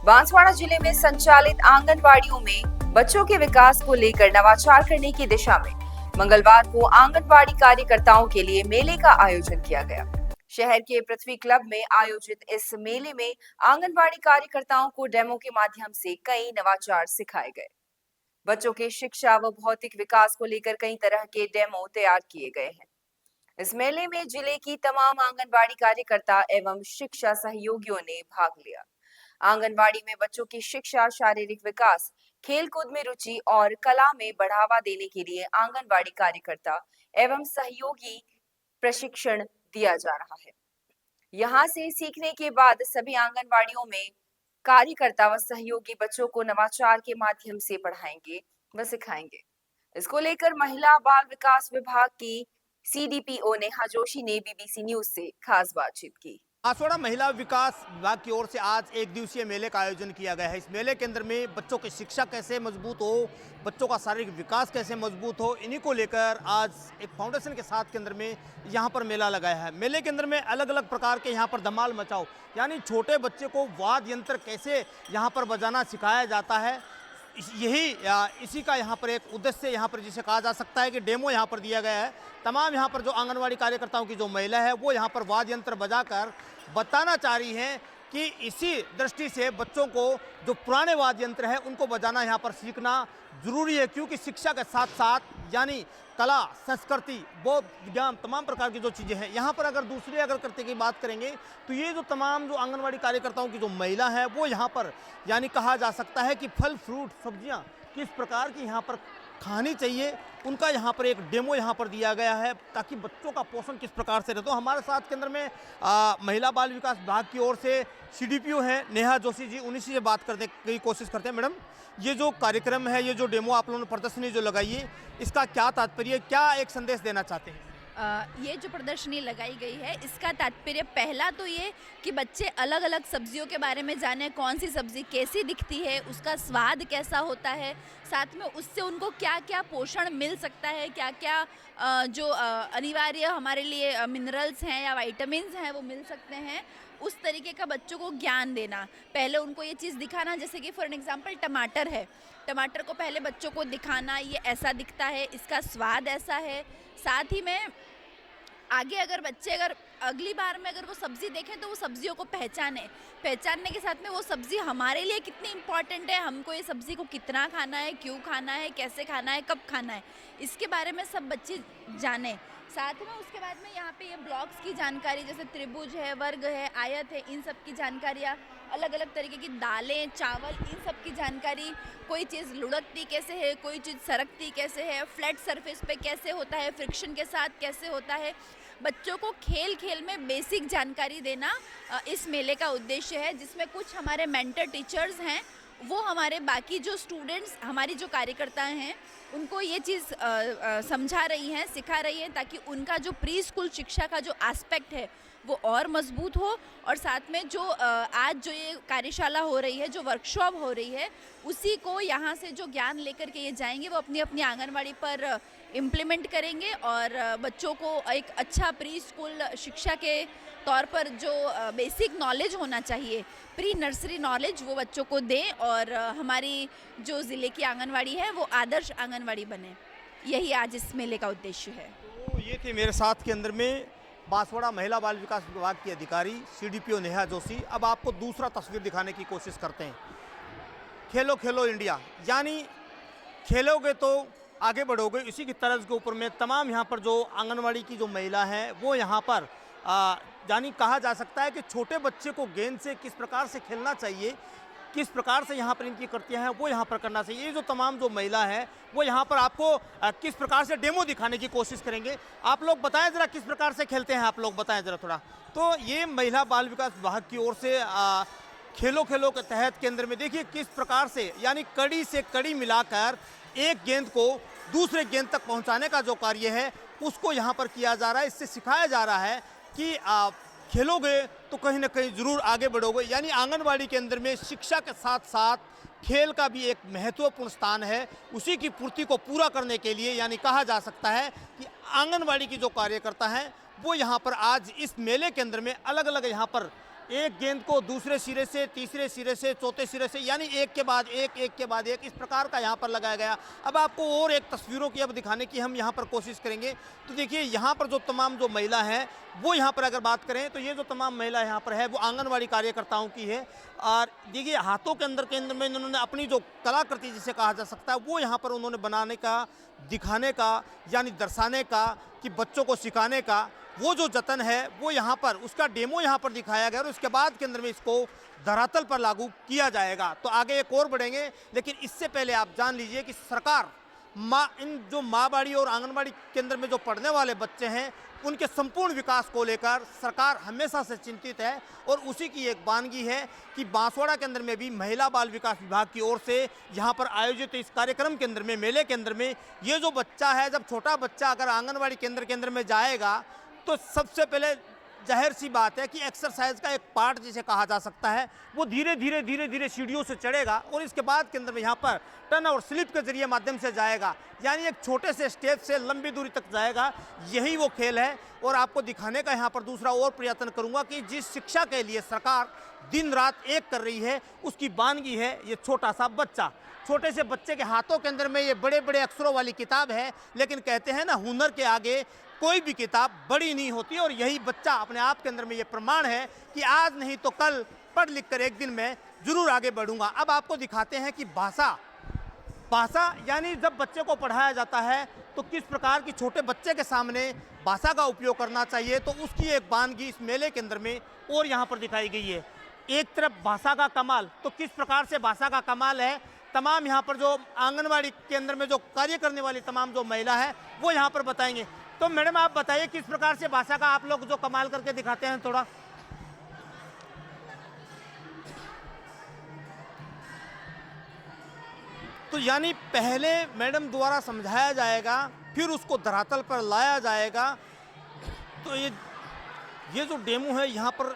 बांसवाड़ा जिले में संचालित आंगनवाड़ियों में बच्चों के विकास को लेकर नवाचार करने की दिशा में मंगलवार को आंगनवाड़ी कार्यकर्ताओं के लिए मेले का आयोजन किया गया। शहर के पृथ्वी क्लब में आयोजित इस मेले में आंगनवाड़ी कार्यकर्ताओं को डेमो के माध्यम से कई नवाचार सिखाए गए। बच्चों के शिक्षा व भौतिक विकास को लेकर कई तरह के डेमो तैयार किए गए हैं। इस मेले में जिले की तमाम आंगनवाड़ी कार्यकर्ता एवं शिक्षा सहयोगियों ने भाग लिया। आंगनवाड़ी में बच्चों की शिक्षा, शारीरिक विकास, खेलकूद में रुचि और कला में बढ़ावा देने के लिए आंगनवाड़ी कार्यकर्ता एवं सहयोगी प्रशिक्षण दिया जा रहा है। यहाँ से सीखने के बाद सभी आंगनवाड़ियों में कार्यकर्ता व सहयोगी बच्चों को नवाचार के माध्यम से पढ़ाएंगे व सिखाएंगे। इसको लेकर महिला बाल विकास विभाग की सीडीपीओ नेहा जोशी ने बीबीसी न्यूज से खास बातचीत की। बांसवाड़ा महिला विकास विभाग की ओर से आज एक दिवसीय मेले का आयोजन किया गया है। इस मेले के अंदर में बच्चों की शिक्षा कैसे मजबूत हो, बच्चों का शारीरिक विकास कैसे मजबूत हो, इन्हीं को लेकर आज एक फाउंडेशन के साथ के अंदर में यहाँ पर मेला लगाया है। मेले के अंदर में अलग अलग प्रकार के यहाँ पर धमाल मचाओ, यानी छोटे बच्चे को वाद्य यंत्र कैसे यहाँ पर बजाना सिखाया जाता है, इसी का यहाँ पर एक उद्देश्य यहाँ पर जिसे कहा जा सकता है कि डेमो यहाँ पर दिया गया है। तमाम यहाँ पर जो आंगनवाड़ी कार्यकर्ताओं की जो महिला है वो यहाँ पर वाद्य यंत्र बजाकर बताना चाह रही हैं कि इसी दृष्टि से बच्चों को जो पुराने वाद्य यंत्र है उनको बजाना यहाँ पर सीखना जरूरी है, क्योंकि शिक्षा के साथ साथ यानी कला, संस्कृति, बौद्ध, विज्ञान, तमाम प्रकार की जो चीज़ें हैं यहाँ पर अगर करते की बात करेंगे तो ये जो तमाम जो आंगनवाड़ी कार्यकर्ताओं की जो महिला है वो यहाँ पर यानी कहा जा सकता है कि फल, फ्रूट, सब्जियाँ किस प्रकार की यहाँ पर खानी चाहिए, उनका यहाँ पर एक डेमो यहाँ पर दिया गया है ताकि बच्चों का पोषण किस प्रकार से रहे। तो हमारे साथ के अंदर में महिला बाल विकास विभाग की ओर से सीडीपीओ हैं नेहा जोशी जी, उन्हीं से बात करने की कोशिश करते हैं। मैडम, ये जो कार्यक्रम है, ये जो डेमो आप लोगों ने प्रदर्शनी जो लगाई है, इसका क्या तात्पर्य, क्या एक संदेश देना चाहते हैं? ये जो प्रदर्शनी लगाई गई है इसका तात्पर्य पहला तो ये कि बच्चे अलग अलग सब्जियों के बारे में जाने, कौन सी सब्जी कैसी दिखती है, उसका स्वाद कैसा होता है, साथ में उससे उनको क्या क्या पोषण मिल सकता है, क्या क्या जो अनिवार्य हमारे लिए मिनरल्स हैं या विटामिन्स हैं वो मिल सकते हैं, उस तरीके का बच्चों को ज्ञान देना। पहले उनको ये चीज़ दिखाना, जैसे कि फॉर एग्जांपल टमाटर है, टमाटर को पहले बच्चों को दिखाना ये ऐसा दिखता है, इसका स्वाद ऐसा है। साथ ही में आगे अगर अगली बार में अगर वो सब्ज़ी देखें तो वो सब्जियों को पहचानने के साथ में वो सब्ज़ी हमारे लिए कितनी इम्पॉर्टेंट है, हमको ये सब्ज़ी को कितना खाना है, क्यों खाना है, कैसे खाना है, कब खाना है, इसके बारे में सब बच्चे जाने। साथ में उसके बाद में यहाँ पे ये ब्लॉक्स की जानकारी, जैसे त्रिभुज है, वर्ग है, आयत है, इन सब की जानकारियाँ, अलग अलग तरीके की दालें, चावल, इन सब की जानकारी, कोई चीज़ लुढ़कती कैसे है, कोई चीज़ सरकती कैसे है, फ्लैट सरफेस पे कैसे होता है, फ्रिक्शन के साथ कैसे होता है, बच्चों को खेल खेल में बेसिक जानकारी देना इस मेले का उद्देश्य है, जिसमें कुछ हमारे मेंटर टीचर्स हैं वो हमारे बाकी जो स्टूडेंट्स, हमारी जो कार्यकर्ता हैं उनको ये चीज़ समझा रही हैं, सिखा रही हैं, ताकि उनका जो प्री स्कूल शिक्षा का जो एस्पेक्ट है वो और मजबूत हो। और साथ में जो आज जो ये कार्यशाला हो रही है, जो वर्कशॉप हो रही है, उसी को यहाँ से जो ज्ञान लेकर के ये जाएंगे वो अपनी अपनी आंगनवाड़ी पर इम्प्लीमेंट करेंगे और बच्चों को एक अच्छा प्री स्कूल शिक्षा के तौर पर जो बेसिक नॉलेज होना चाहिए, प्री नर्सरी नॉलेज, वो बच्चों को दें और हमारी जो ज़िले की आंगनवाड़ी है वो आदर्श आंगनवाड़ी बने। यही आज इस मेले का उद्देश्य है। तो ये थे मेरे साथ के अंदर में बांसवाड़ा महिला बाल विकास विभाग की अधिकारी सीडीपीओ नेहा जोशी। अब आपको दूसरा तस्वीर दिखाने की कोशिश करते हैं। खेलो खेलो इंडिया, यानी खेलोगे तो आगे बढ़ोगे, इसी की तर्ज के ऊपर में तमाम यहाँ पर जो आंगनवाड़ी की जो महिला है वो यहाँ पर यानी कहा जा सकता है कि छोटे बच्चे को गेंद से किस प्रकार से खेलना चाहिए, किस प्रकार से यहाँ पर इनकी कृतियाँ हैं वो यहाँ पर करना चाहिए। ये जो तमाम जो महिला है वो यहाँ पर आपको किस प्रकार से डेमो दिखाने की कोशिश करेंगे। आप लोग बताएं ज़रा किस प्रकार से खेलते हैं, आप लोग बताएं ज़रा थोड़ा। तो ये महिला बाल विकास विभाग की ओर से खेलो खेलो के तहत के अंदर में देखिए किस प्रकार से यानी कड़ी से कड़ी मिलाकर एक गेंद को दूसरे गेंद तक पहुँचाने का जो कार्य है उसको यहाँ पर किया जा रहा है। इससे सिखाया जा रहा है कि आप खेलोगे तो कहीं ना कहीं ज़रूर आगे बढ़ोगे। यानी आंगनवाड़ी के अंदर में शिक्षा के साथ साथ खेल का भी एक महत्वपूर्ण स्थान है। उसी की पूर्ति को पूरा करने के लिए यानी कहा जा सकता है कि आंगनवाड़ी की जो कार्यकर्ता हैं वो यहाँ पर आज इस मेले के अंदर में अलग अलग यहाँ पर एक गेंद को दूसरे सिरे से, तीसरे सिरे से, चौथे सिरे से, यानी एक के बाद एक इस प्रकार का यहाँ पर लगाया गया। अब आपको और एक तस्वीरों की अब दिखाने की हम यहाँ पर कोशिश करेंगे। तो देखिए यहाँ पर जो तमाम जो महिला हैं वो यहाँ पर अगर बात करें तो ये जो तमाम महिला यहाँ पर है वो आंगनवाड़ी कार्यकर्ताओं की है। और देखिए हाथों के अंदर में इन्होंने अपनी जो कलाकृति जिसे कहा जा सकता है वो यहाँ पर उन्होंने बनाने का, दिखाने का, यानी दर्शाने का, कि बच्चों को सिखाने का वो जो जतन है वो यहाँ पर उसका डेमो यहाँ पर दिखाया गया और उसके बाद के अंदर में इसको धरातल पर लागू किया जाएगा। तो आगे एक और बढ़ेंगे, लेकिन इससे पहले आप जान लीजिए कि सरकार इन जो माँबाड़ी और आंगनबाड़ी केंद्र में जो पढ़ने वाले बच्चे हैं उनके संपूर्ण विकास को लेकर सरकार हमेशा से चिंतित है। और उसी की एक वानगी है कि बांसवाड़ा के अंदर में भी महिला बाल विकास विभाग की ओर से यहाँ पर आयोजित इस कार्यक्रम के अंदर में, मेले के अंदर में, ये जो बच्चा है, जब छोटा बच्चा अगर आंगनबाड़ी केंद्र के अंदर में जाएगा तो सबसे पहले जाहिर सी बात है कि एक्सरसाइज का एक पार्ट जिसे कहा जा सकता है वो धीरे धीरे सीढ़ियों से चढ़ेगा और इसके बाद के अंदर में यहाँ पर टर्न और स्लिप के जरिए माध्यम से जाएगा, यानी एक छोटे से स्टेप से लंबी दूरी तक जाएगा। यही वो खेल है। और आपको दिखाने का यहाँ पर दूसरा और प्रयत्न करूँगा कि जिस शिक्षा के लिए सरकार दिन रात एक कर रही है उसकी वानगी है ये छोटा सा बच्चा। छोटे से बच्चे के हाथों के अंदर में ये बड़े बड़े अक्षरों वाली किताब है, लेकिन कहते हैं ना हुनर के आगे कोई भी किताब बड़ी नहीं होती। और यही बच्चा अपने आप के अंदर में ये प्रमाण है कि आज नहीं तो कल पढ़ लिख कर एक दिन मैं जरूर आगे बढ़ूंगा। अब आपको दिखाते हैं कि भाषा यानी जब बच्चे को पढ़ाया जाता है तो किस प्रकार की छोटे बच्चे के सामने भाषा का उपयोग करना चाहिए, तो उसकी एक वानगी इस मेले के अंदर में और यहाँ पर दिखाई गई है। एक तरफ भाषा का कमाल, तो किस प्रकार से भाषा का कमाल है, तमाम यहाँ पर जो आंगनबाड़ी के अंदर में जो कार्य करने वाली तमाम जो महिला है वो यहाँ पर बताएंगे। तो मैडम आप बताइए किस प्रकार से भाषा का आप लोग जो कमाल करके दिखाते हैं थोड़ा। तो यानी पहले मैडम द्वारा समझाया जाएगा, फिर उसको धरातल पर लाया जाएगा। तो ये जो डेमो है यहाँ पर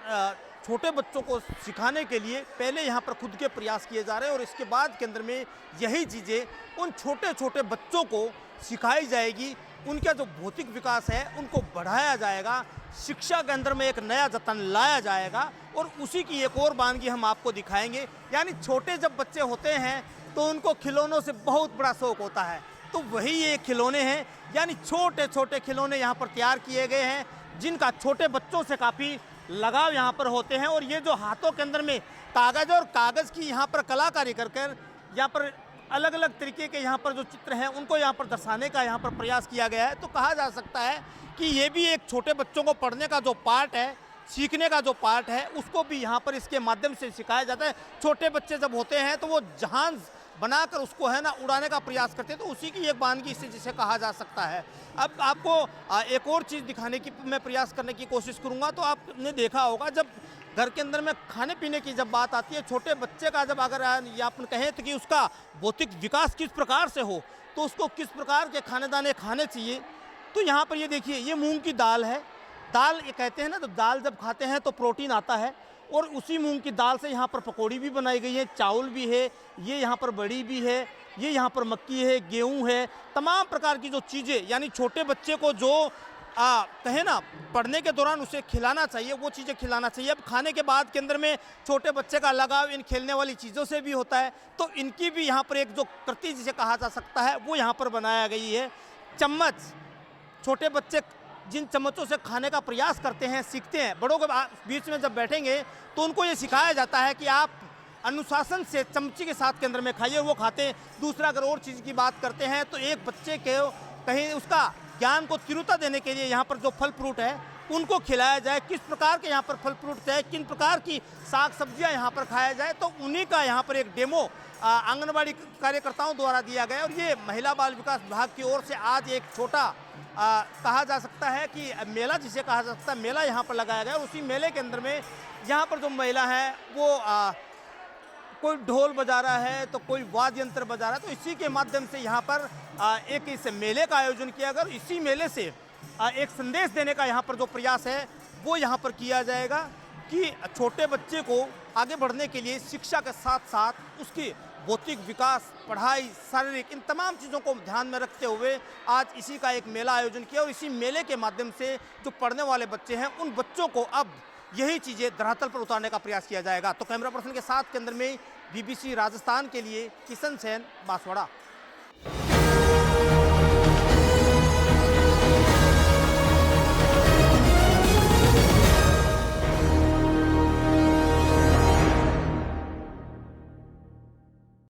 छोटे बच्चों को सिखाने के लिए पहले यहाँ पर खुद के प्रयास किए जा रहे हैं और इसके बाद के अंदर में यही चीज़ें उन छोटे छोटे बच्चों को सिखाई जाएगी। उनका जो भौतिक विकास है उनको बढ़ाया जाएगा, शिक्षा के अंदर में एक नया जतन लाया जाएगा। और उसी की एक और वानगी हम आपको दिखाएंगे। यानी छोटे जब बच्चे होते हैं तो उनको खिलौनों से बहुत बड़ा शौक होता है, तो वही ये खिलौने हैं, यानी छोटे छोटे खिलौने यहाँ पर तैयार किए गए हैं जिनका छोटे बच्चों से काफ़ी लगाव यहाँ पर होते हैं। और ये जो हाथों के अंदर में कागज़ और कागज़ की यहाँ पर कलाकारी कर यहाँ पर अलग अलग तरीके के यहाँ पर जो चित्र हैं उनको यहाँ पर दर्शाने का यहाँ पर प्रयास किया गया है। तो कहा जा सकता है कि ये भी एक छोटे बच्चों को पढ़ने का जो पार्ट है, सीखने का जो पार्ट है, उसको भी यहाँ पर इसके माध्यम से सिखाया जाता है। छोटे बच्चे जब होते हैं तो वो जहाज बनाकर उसको है ना उड़ाने का प्रयास करते हैं, तो उसी की एक वानगी इसे जिसे कहा जा सकता है। अब आपको एक और चीज़ दिखाने की मैं प्रयास करने की कोशिश करूँगा। तो आपने देखा होगा जब घर के अंदर में खाने पीने की जब बात आती है, छोटे बच्चे का जब अगर अपन कहें तो कि उसका भौतिक विकास किस प्रकार से हो, तो उसको किस प्रकार के खाने दाने खाने चाहिए। तो यहाँ पर ये देखिए, ये मूंग की दाल है। दाल ये कहते हैं ना, तो दाल जब खाते हैं तो प्रोटीन आता है। और उसी मूंग की दाल से यहाँ पर पकौड़ी भी बनाई गई है, चावल भी है, ये यहाँ पर बड़ी भी है, ये यहाँ पर मक्की है, गेहूँ है, तमाम प्रकार की जो चीज़ें, यानी छोटे बच्चे को जो कहे ना पढ़ने के दौरान उसे खिलाना चाहिए वो चीज़ें खिलाना चाहिए। अब खाने के बाद के अंदर में छोटे बच्चे का लगाव इन खेलने वाली चीज़ों से भी होता है, तो इनकी भी यहाँ पर एक जो कृति जिसे कहा जा सकता है वो यहाँ पर बनाया गई है। चम्मच, छोटे बच्चे जिन चम्मचों से खाने का प्रयास करते हैं, सीखते हैं, बड़ों के बीच में जब बैठेंगे तो उनको ये सिखाया जाता है कि आप अनुशासन से चमची के साथ के अंदर में खाइए, वो खाते हैं। दूसरा अगर और चीज़ की बात करते हैं तो एक बच्चे के कहीं उसका ज्ञान को तीव्रता देने के लिए यहाँ पर जो फल फ्रूट है उनको खिलाया जाए, किस प्रकार के यहाँ पर फल फ्रूट है, किन प्रकार की साग सब्जियाँ यहाँ पर खाया जाए, तो उन्हीं का यहाँ पर एक डेमो आंगनबाड़ी कार्यकर्ताओं द्वारा दिया गया। और ये महिला बाल विकास विभाग की ओर से आज एक छोटा कहा जा सकता है कि मेला जिसे कहा जा सकता है, मेला यहाँ पर लगाया गया। उसी मेले के अंदर में यहाँ पर जो महिला है वो कोई ढोल बजा रहा है तो कोई वाद्य यंत्र बजा रहा है, तो इसी के माध्यम से यहाँ पर एक इस मेले का आयोजन किया गया। और इसी मेले से एक संदेश देने का यहाँ पर जो प्रयास है वो यहाँ पर किया जाएगा कि छोटे बच्चे को आगे बढ़ने के लिए शिक्षा के साथ साथ उसकी भौतिक विकास, पढ़ाई, शारीरिक, इन तमाम चीज़ों को ध्यान में रखते हुए आज इसी का एक मेला आयोजन किया। और इसी मेले के माध्यम से जो पढ़ने वाले बच्चे हैं उन बच्चों को अब यही चीज़ें धरातल पर उतारने का प्रयास किया जाएगा। तो कैमरा पर्सन के साथ केंद्र में BBC राजस्थान के लिए किशन सेन, बांसवाड़ा।